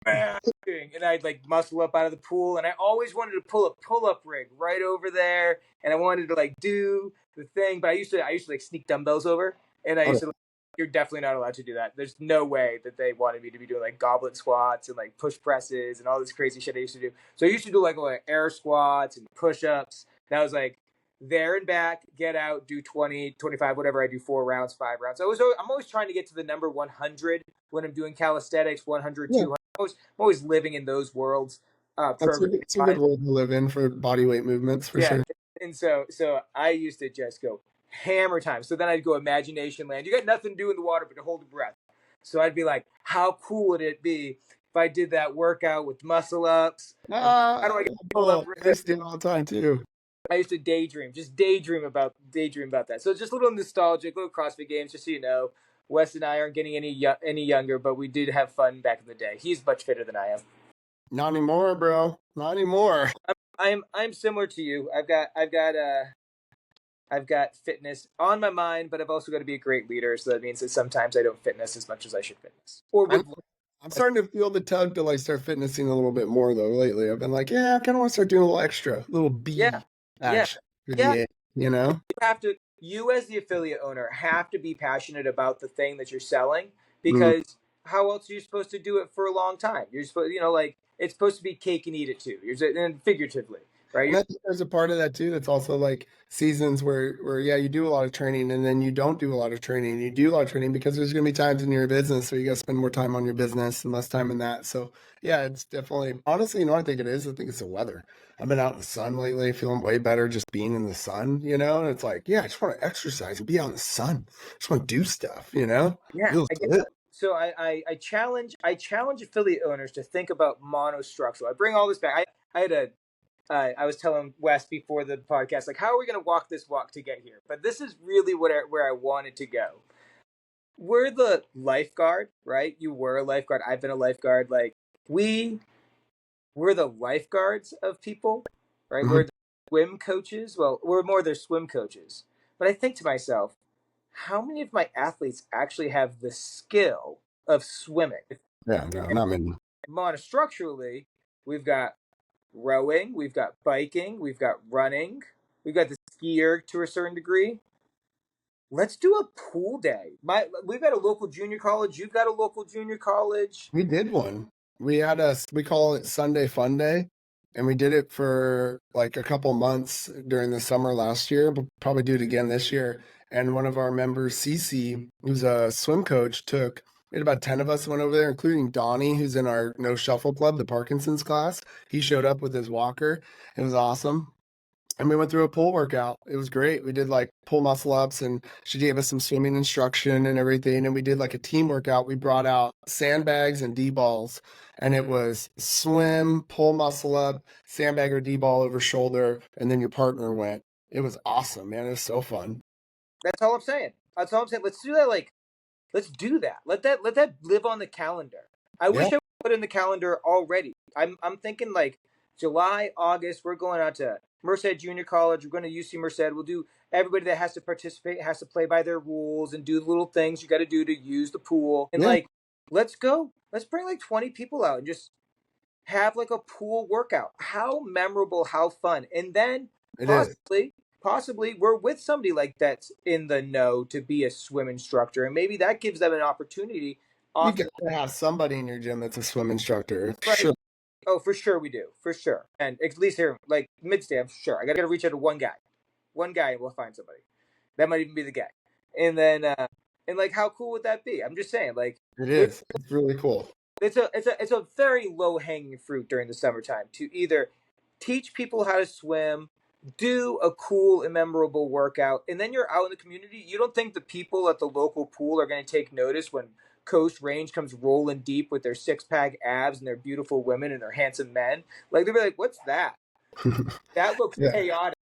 [SPEAKER 2] and I'd like muscle up out of the pool, and I always wanted to pull a pull-up rig right over there, and I wanted to like do the thing, but I used to like sneak dumbbells over, and I used to you're definitely not allowed to do that. There's no way that they wanted me to be doing like goblet squats and like push presses and all this crazy shit I used to do. So I used to do like air squats and push-ups. That was like there and back, get out, do 20, 25, whatever I do, 4 rounds, 5 rounds. I'm always trying to get to the number 100 when I'm doing calisthenics, 100,
[SPEAKER 1] Yeah,
[SPEAKER 2] 200. I'm always living in those worlds. Perfectly
[SPEAKER 1] it's a good
[SPEAKER 2] fine.
[SPEAKER 1] world to live in for body weight movements for
[SPEAKER 2] Yeah.
[SPEAKER 1] sure.
[SPEAKER 2] And so I used to just go hammer time. So then I'd go imagination land. You got nothing to do in the water but to hold your breath. So I'd be like, how cool would it be if I did that workout with muscle ups? And how do I get people up?
[SPEAKER 1] I used to do it all the time too.
[SPEAKER 2] I used to daydream about that. So it's just a little nostalgic, little CrossFit games, just so you know. Wes and I aren't getting any younger, but we did have fun back in the day. He's much fitter than I am.
[SPEAKER 1] Not anymore, bro. Not anymore.
[SPEAKER 2] I'm similar to you. I've got fitness on my mind, but I've also got to be a great leader. So that means that sometimes I don't fitness as much as I should fitness. Or
[SPEAKER 1] I'm
[SPEAKER 2] would.
[SPEAKER 1] I'm starting to feel the tug to like start fitnessing a little bit more though lately. I've been like, yeah, I kind of want to start doing a little extra, a little
[SPEAKER 2] Yeah,
[SPEAKER 1] B
[SPEAKER 2] yeah,
[SPEAKER 1] action for
[SPEAKER 2] yeah.
[SPEAKER 1] the A, you know?
[SPEAKER 2] You as the affiliate owner have to be passionate about the thing that you're selling,
[SPEAKER 1] Mm.
[SPEAKER 2] because how else are you supposed to do it for a long time? You're supposed, like it's supposed to be cake and eat it too. And figuratively, right?
[SPEAKER 1] And I think there's a part of that too that's also like seasons where yeah, you do a lot of training and then you don't do a lot of training. You do a lot of training because there's gonna be times in your business where you gotta spend more time on your business and less time in that. So yeah, it's definitely honestly, you know what I think it is? I think it's the weather. I've been out in the sun lately, feeling way better just being in the sun, you know? And it's like, yeah, I just want to exercise and be out in the sun. I just want to do stuff, you know?
[SPEAKER 2] Yeah,
[SPEAKER 1] Feels
[SPEAKER 2] I get
[SPEAKER 1] good.
[SPEAKER 2] that. So I challenge affiliate owners to think about monostructural. I bring all this back. I had a I was telling Wes before the podcast, like, how are we going to walk this walk to get here? But this is really where I wanted to go. We're the lifeguard, right? You were a lifeguard. I've been a lifeguard. Like we we're the lifeguards of people, right?
[SPEAKER 1] Mhm.
[SPEAKER 2] We're the swim coaches. Well, we're more their swim coaches. But I think to myself, how many of my athletes actually have the skill of swimming?
[SPEAKER 1] Yeah, no, not many.
[SPEAKER 2] Monostructurally, we've got rowing, we've got biking, we've got running, we've got the skier to a certain degree. Let's do a pool day. We've got a local junior college. You've got a local junior college.
[SPEAKER 1] We did one. We call it Sunday Fun Day, and we did it for like a couple months during the summer last year. We'll probably do it again this year. And one of our members, Cece, who's a swim coach, we had about 10 of us went over there, including Donnie, who's in our No Shuffle Club, the Parkinson's class. He showed up with his walker. It was awesome. And we went through a pool workout. It was great. We did like pull muscle ups and she gave us some swimming instruction and everything. And we did like a team workout. We brought out sandbags and D balls. And it was swim, pull muscle up, sandbag or D ball over shoulder. And then your partner went. It was awesome, man. It was so fun.
[SPEAKER 2] That's all I'm saying. That's all I'm saying. Let's do that. Let's do that. Let that live on the calendar. I
[SPEAKER 1] Yeah.
[SPEAKER 2] wish I put it in the calendar already. I'm thinking like July, August. We're going out to Merced Junior College. We're going to UC Merced. We'll do everybody that has to participate has to play by their rules and do the little things you got to do to use the pool. And
[SPEAKER 1] Yeah,
[SPEAKER 2] like, let's go. Let's bring like 20 people out and just have like a pool workout. How memorable, how fun. And then
[SPEAKER 1] it is.
[SPEAKER 2] possibly we're with somebody like that's in the know to be a swim instructor, and maybe that gives them an opportunity
[SPEAKER 1] You
[SPEAKER 2] off
[SPEAKER 1] got
[SPEAKER 2] the
[SPEAKER 1] to have somebody in your gym that's a swim instructor.
[SPEAKER 2] right.
[SPEAKER 1] Sure.
[SPEAKER 2] Oh, for sure we do, for sure. And at least here, like mid-stay, I'm sure I gotta reach out to one guy, and we'll find somebody. That might even be the guy. And then and like how cool would that be? I'm just saying, like
[SPEAKER 1] It
[SPEAKER 2] there
[SPEAKER 1] is. It's really cool.
[SPEAKER 2] it's a very low hanging fruit during the summertime to either teach people how to swim, do a cool and memorable workout, and then you're out in the community. You don't think the people at the local pool are going to take notice when Coast Range comes rolling deep with their 6-pack abs and their beautiful women and their handsome men? Like they'll be like, "What's that? That looks
[SPEAKER 1] Yeah.
[SPEAKER 2] chaotic."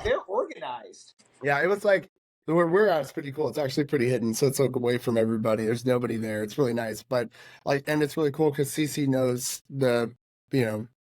[SPEAKER 2] They're organized.
[SPEAKER 1] Yeah, it was like where we're at is pretty cool. It's actually pretty hidden, so it's like away from everybody. There's nobody there. It's really nice, but like, and it's really cool because Cece knows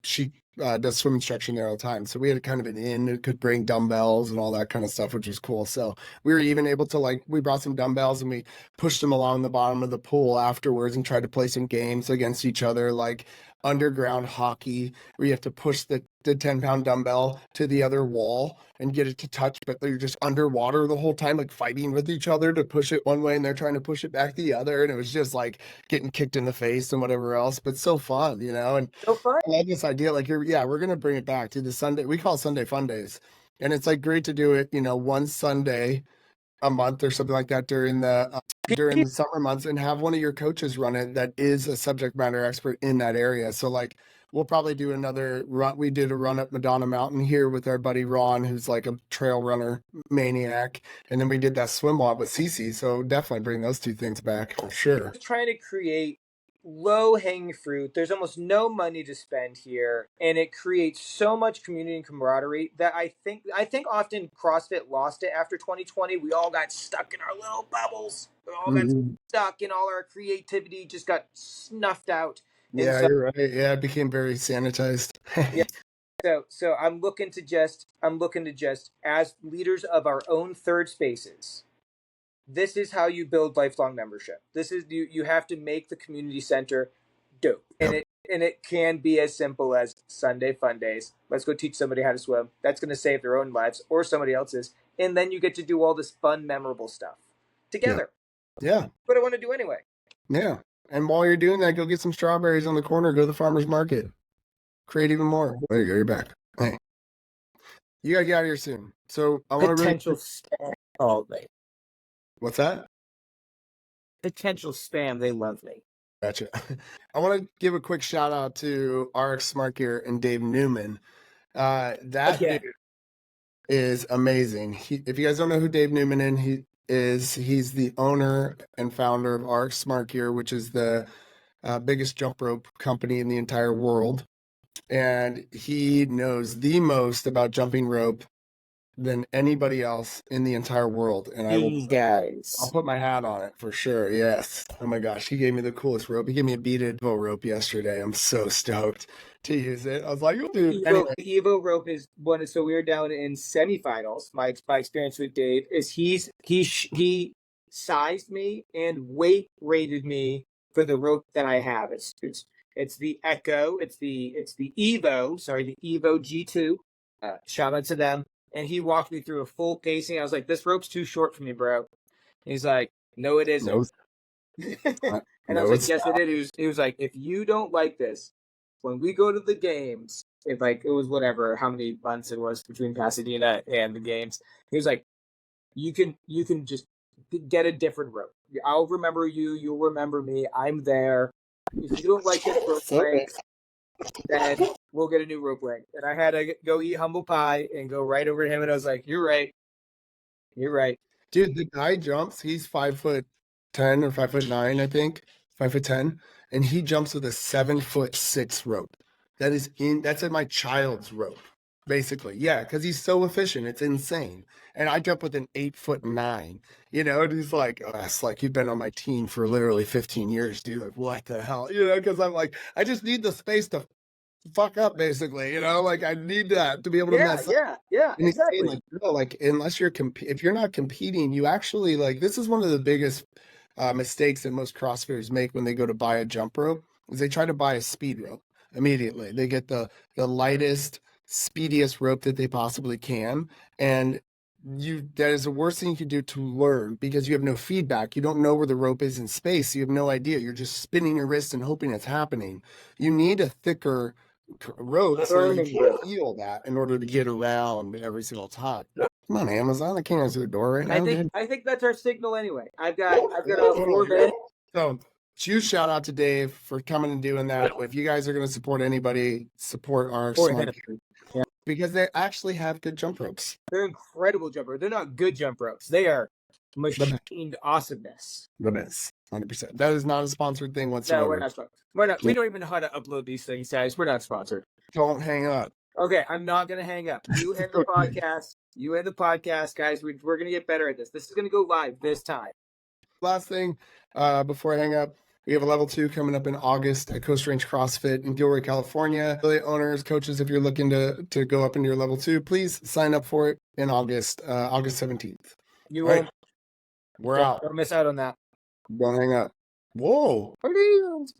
[SPEAKER 1] she does swim instruction there all the time. So we had kind of an inn that could bring dumbbells and all that kind of stuff, which was cool. So we were even able to we brought some dumbbells and we pushed them along the bottom of the pool afterwards and tried to play some games against each other, like underground hockey where you have to push the 10-pound dumbbell to the other wall and get it to touch, but they're just underwater the whole time, like fighting with each other to push it one way and they're trying to push it back the other. And it was just like getting kicked in the face and whatever else, but so fun, you know? And
[SPEAKER 2] So fun.
[SPEAKER 1] I like this idea, like we're going to bring it back to the Sunday. We call it Sunday Fun Days. And it's like great to do it, you know, one Sunday a month or something like that during the summer months, and have one of your coaches run it that is a subject matter expert in that area. So like we'll probably do another run. We did a run up Madonna Mountain here with our buddy Ron, who's like a trail runner maniac, and then we did that swim walk with Cece. So definitely bring those two things back for sure.
[SPEAKER 2] Trying to create low hanging fruit. There's almost no money to spend here, and it creates so much community and camaraderie that I think often CrossFit lost it after 2020. We all got stuck in our little bubbles. We all got stuck, and all our creativity just got snuffed out.
[SPEAKER 1] Yeah, you're right. Yeah, it became very sanitized.
[SPEAKER 2] Yeah. So I'm looking to just as leaders of our own third spaces. This is how you build lifelong membership. This is you have to make the community center dope. And it can be as simple as Sunday Fun Days. Let's go teach somebody how to swim. That's going to save their own lives or somebody else's. And then you get to do all this fun, memorable stuff together.
[SPEAKER 1] Yeah.
[SPEAKER 2] What I want to do anyway.
[SPEAKER 1] Yeah. And while you're doing that, go get some strawberries on the corner. Go to the farmer's market. Create even more. There you go. You're back. Hey. You got to get out of here soon. So I want to
[SPEAKER 3] potential spam all day.
[SPEAKER 1] What's that?
[SPEAKER 3] Potential spam. They love me.
[SPEAKER 1] Gotcha. I want to give a quick shout out to RX Smart Gear and Dave Newman. That dude is amazing. If you guys don't know who Dave Newman is, he's the owner and founder of RX Smart Gear, which is the biggest jump rope company in the entire world. And he knows the most about jumping rope than anybody else in the entire world. And I'll put my hat on it for sure. Yes. Oh my gosh. He gave me the coolest rope. He gave me a beaded Evo rope yesterday. I'm so stoked to use it. I was like, oh, dude.
[SPEAKER 2] Anyway. The Evo rope is one. So we were down in semifinals. My experience with Dave is he sized me and weight rated me for the rope that I have. It's the Echo. It's the Evo. Sorry, the Evo G2. Shout out to them. And he walked me through a full casing. I was like, this rope's too short for me, bro. And he's like, no, it isn't. And I was like, yes, it is. He was like, if you don't like this, when we go to the games, it was whatever, how many months it was between Pasadena and the games. He was like, you can just get a different rope. I'll remember you. You'll remember me. I'm there. If you don't like this rope length, then we'll get a new rope length. And I had to go eat humble pie and go right over to him. And I was like, you're right. You're right.
[SPEAKER 1] Dude, the guy jumps. He's 5'10" or 5'9", I think. 5'10", and he jumps with a 7'6" rope. That's in my child's rope, basically. Yeah, because he's so efficient. It's insane. And I jump with an 8'9". You know, and he's like, oh, it's like you've been on my team for literally 15 years, dude. Like, what the hell? You know, because I'm like, I just need the space to fuck up, basically. You know, like I need that to be able to mess up.
[SPEAKER 2] Yeah,
[SPEAKER 1] and
[SPEAKER 2] exactly.
[SPEAKER 1] Saying, like, no, like unless you're if you're not competing, you actually like this is one of the biggest mistakes that most CrossFitters make when they go to buy a jump rope is they try to buy a speed rope immediately. They get the lightest, speediest rope that they possibly can, and that is the worst thing you can do to learn because you have no feedback. You don't know where the rope is in space. You have no idea. You're just spinning your wrist and hoping it's happening. You need a thicker rope so you can feel that in order to get around every single time. Come on, Amazon. I can't answer the door right now.
[SPEAKER 2] I think that's our signal anyway. I've got a 4-bed.
[SPEAKER 1] So huge shout out to Dave for coming and doing that. If you guys are going to support anybie, support our Smart Gear. Yeah. Because they actually have good jump ropes.
[SPEAKER 2] They're incredible jump ropes. They're not good jump ropes. They are machined awesomeness.
[SPEAKER 1] The best. 100%. That is not a sponsored thing whatsoever.
[SPEAKER 2] No, we're not sponsored. We don't even know how to upload these things, guys. We're not sponsored.
[SPEAKER 1] Don't hang up.
[SPEAKER 2] Okay, I'm not going to hang up. You end the podcast. You end the podcast, guys. We're going to get better at this. This is going to go live this time.
[SPEAKER 1] Last thing, before I hang up, we have a level 2 coming up in August at Coast Range CrossFit in Gilroy, California. Affiliate owners, coaches, if you're looking to go up into your level 2, please sign up for it in August 17th.
[SPEAKER 2] You will. Right.
[SPEAKER 1] We're out.
[SPEAKER 2] Don't miss out on that.
[SPEAKER 1] Don't hang up. Whoa.
[SPEAKER 2] Please.